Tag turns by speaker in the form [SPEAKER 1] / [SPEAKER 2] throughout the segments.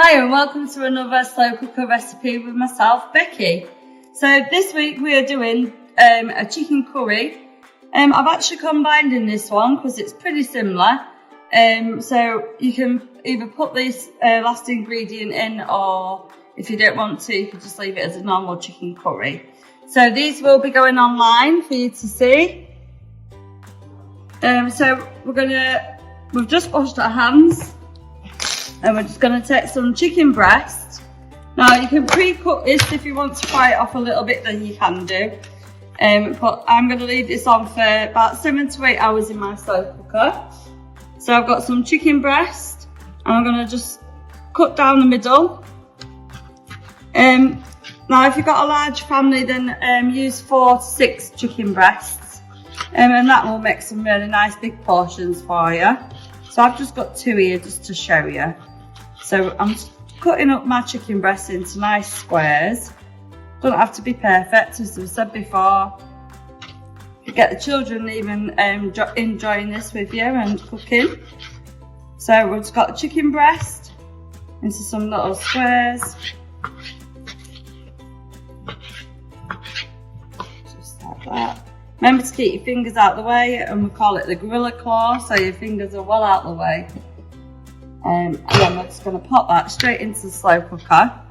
[SPEAKER 1] Hi and welcome to another slow cooker recipe with myself, Becky. So this week we are doing a chicken curry. I've actually combined in this one because it's pretty similar. So you can either put this last ingredient in, or if you don't want to, you can just leave it as a normal chicken curry. So these will be going online for you to see. So we've just washed our hands. And we're just going to take some chicken breast. Now you can pre-cook this if you want to fry it off a little bit, then you can do. But I'm going to leave this on for about 7 to 8 hours in my slow cooker. So I've got some chicken breast and I'm going to just cut down the middle. Now if you've got a large family, then use 4 to 6 chicken breasts. And that will make some really nice big portions for you. So I've just got 2 here just to show you. So I'm cutting up my chicken breast into nice squares. Don't have to be perfect, as I've said before. You get the children even enjoying this with you and cooking. So we've just got the chicken breast into some little squares. Just like that. Remember to keep your fingers out the way, and we call it the gorilla claw, so your fingers are well out the way. And then we're just going to pop that straight into the slow cooker.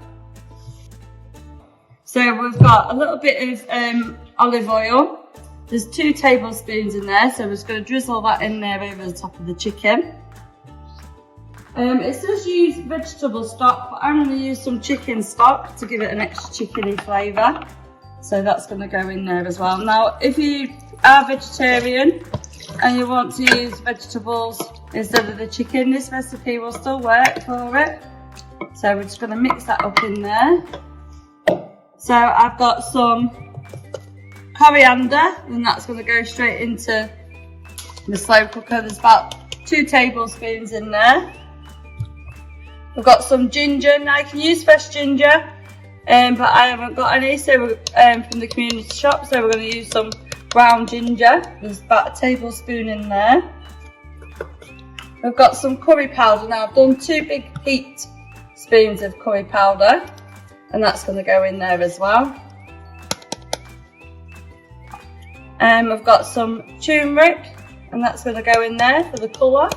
[SPEAKER 1] So we've got a little bit of olive oil. There's 2 tablespoons in there, so we're just going to drizzle that in there over the top of the chicken. It says use vegetable stock, but I'm going to use some chicken stock to give it an extra chickeny flavour. So that's going to go in there as well. Now, if you are vegetarian and you want to use vegetables instead of the chicken, this recipe will still work for it. So we're just going to mix that up in there. So I've got some coriander, and that's going to go straight into the slow cooker. There's about 2 tablespoons in there. We've got some ginger. Now you can use fresh ginger. But I haven't got any, so we're from the community shop, so we're going to use some brown ginger. There's about a tablespoon in there. We've got some curry powder. Now I've done 2 big heaped spoons of curry powder, and that's going to go in there as well. We've got some turmeric, and that's going to go in there for the colour.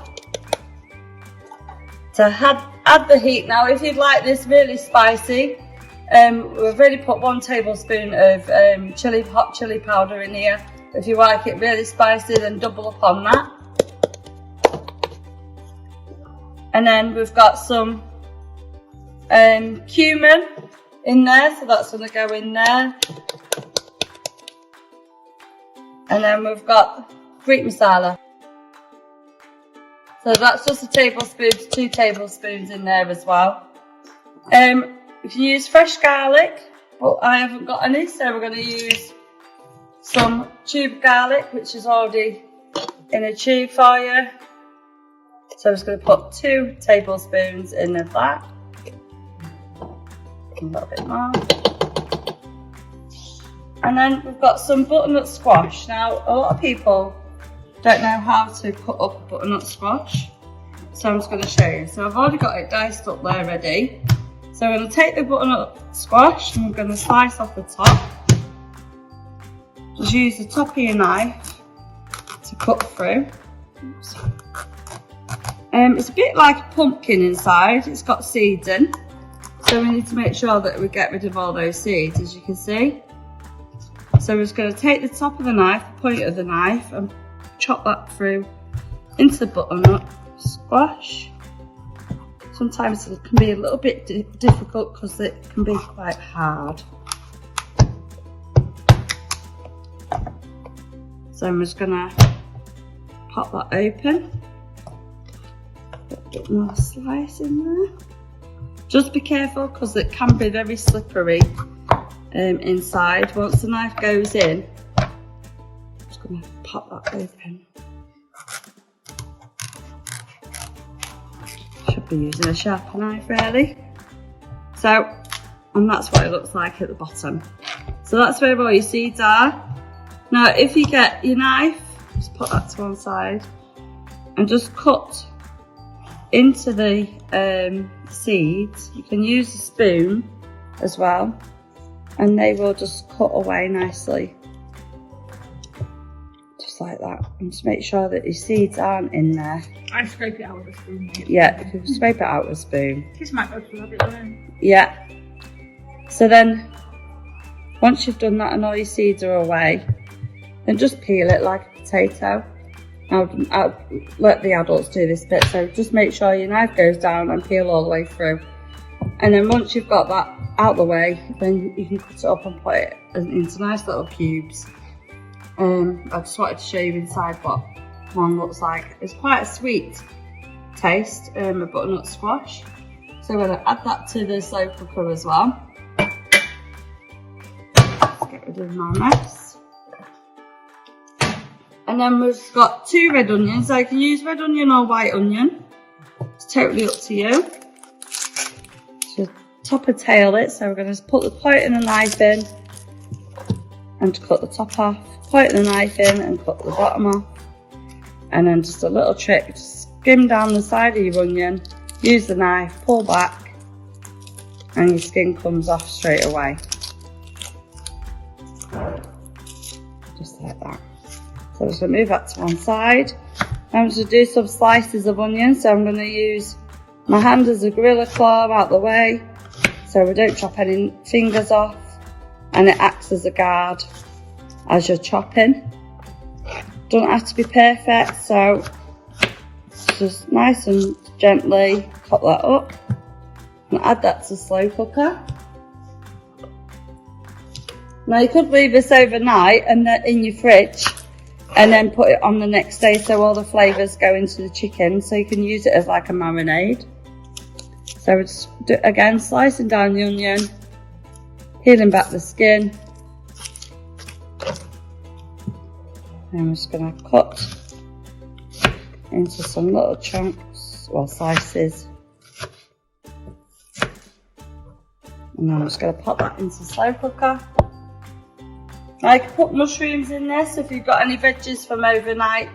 [SPEAKER 1] To add the heat. Now if you'd like this really spicy, we've already put 1 tablespoon of hot chili powder in here. If you like it really spicy, then double up on that. And then we've got some cumin in there, so that's going to go in there. And then we've got Greek masala. So that's just a tablespoon to 2 tablespoons in there as well. You can use fresh garlic, but I haven't got any, so we're going to use some tube garlic, which is already in a tube for you. So I'm just going to put 2 tablespoons in of that. A little bit more. And then we've got some butternut squash. Now, a lot of people don't know how to cut up a butternut squash, so I'm just going to show you. So I've already got it diced up there ready. So I'm going to take the butternut squash and we're going to slice off the top. Just use the top of your knife to cut through. Oops. It's a bit like a pumpkin inside, it's got seeds in. So we need to make sure that we get rid of all those seeds, as you can see. So we're just going to take the top of the knife, the point of the knife, and chop that through into the butternut squash. Sometimes it can be a little bit difficult because it can be quite hard. So I'm just going to pop that open. Put a bit more slice in there. Just be careful because it can be very slippery inside. Once the knife goes in, I'm just going to pop that open. Should be using a sharper knife really. So, and that's what it looks like at the bottom. So that's where all your seeds are. Now if you get your knife, just put that to one side and just cut into the seeds. You can use a spoon as well, and they will just cut away nicely. Just like that. And just make sure that your seeds aren't in there.
[SPEAKER 2] I scrape it out with a spoon.
[SPEAKER 1] Yeah, you can scrape it out with a spoon.
[SPEAKER 2] This might go to a bit though.
[SPEAKER 1] Yeah. So then, once you've done that and all your seeds are away, then just peel it like a potato. I'll let the adults do this bit, so just make sure your knife goes down and peel all the way through. And then once you've got that out the way, then you can cut it up and put it into nice little cubes. I just wanted to show you inside what one looks like. It's quite a sweet taste, a butternut squash. So we're going to add that to the slow cooker as well. Let's get rid of my mess. And then we've got 2 red onions. So you can use red onion or white onion. It's totally up to you. So top and tail it. So we're going to put the point of the knife in and cut the top off. Point the knife in and cut the bottom off. And then just a little trick, just skim down the side of your onion, use the knife, pull back, and your skin comes off straight away. Just like that. So I'm just going to move that to one side. I'm going to do some slices of onion, so I'm going to use my hand as a gorilla claw out the way, so we don't chop any fingers off, and it acts as a guard as you're chopping. Doesn't have to be perfect, so just nice and gently cut that up and add that to the slow cooker. Now you could leave this overnight and then in your fridge and then put it on the next day so all the flavours go into the chicken, so you can use it as like a marinade. So we're just again slicing down the onion, peeling back the skin. And I'm just going to cut into some little chunks, or slices. And then I'm just going to pop that into the slow cooker. Now you can put mushrooms in this if you've got any veggies from overnight,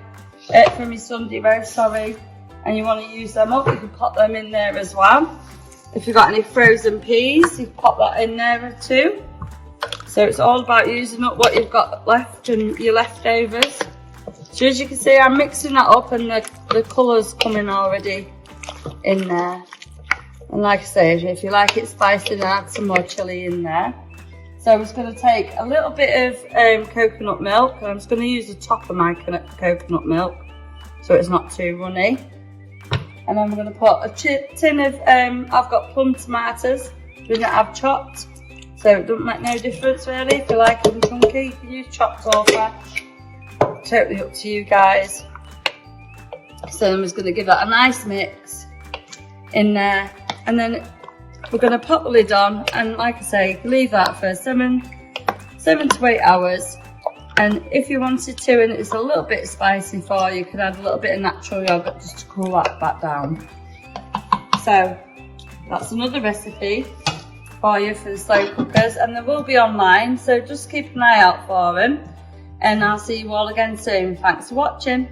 [SPEAKER 1] from your Sunday roast, sorry, and you want to use them up, you can pop them in there as well. If you've got any frozen peas, you can pop that in there too. So it's all about using up what you've got left and your leftovers. So as you can see, I'm mixing that up and the colour's coming already in there. And like I say, if you like it spicy, then add some more chilli in there. So I'm just going to take a little bit of coconut milk, and I'm just going to use the top of my coconut milk so it's not too runny. And I'm going to put a tin of, I've got plum tomatoes that I've chopped. So it doesn't make no difference really. If you like them chunky, you can use chopped or fresh. Totally up to you guys. So I'm just going to give that a nice mix in there. And then we're going to pop the lid on. And like I say, leave that for 7 to 8 hours. And if you wanted to, and it's a little bit spicy for you, could add a little bit of natural yogurt just to cool that back down. So that's another recipe for you for the slow cookers, and they will be online, so just keep an eye out for them, and I'll see you all again soon. Thanks for watching.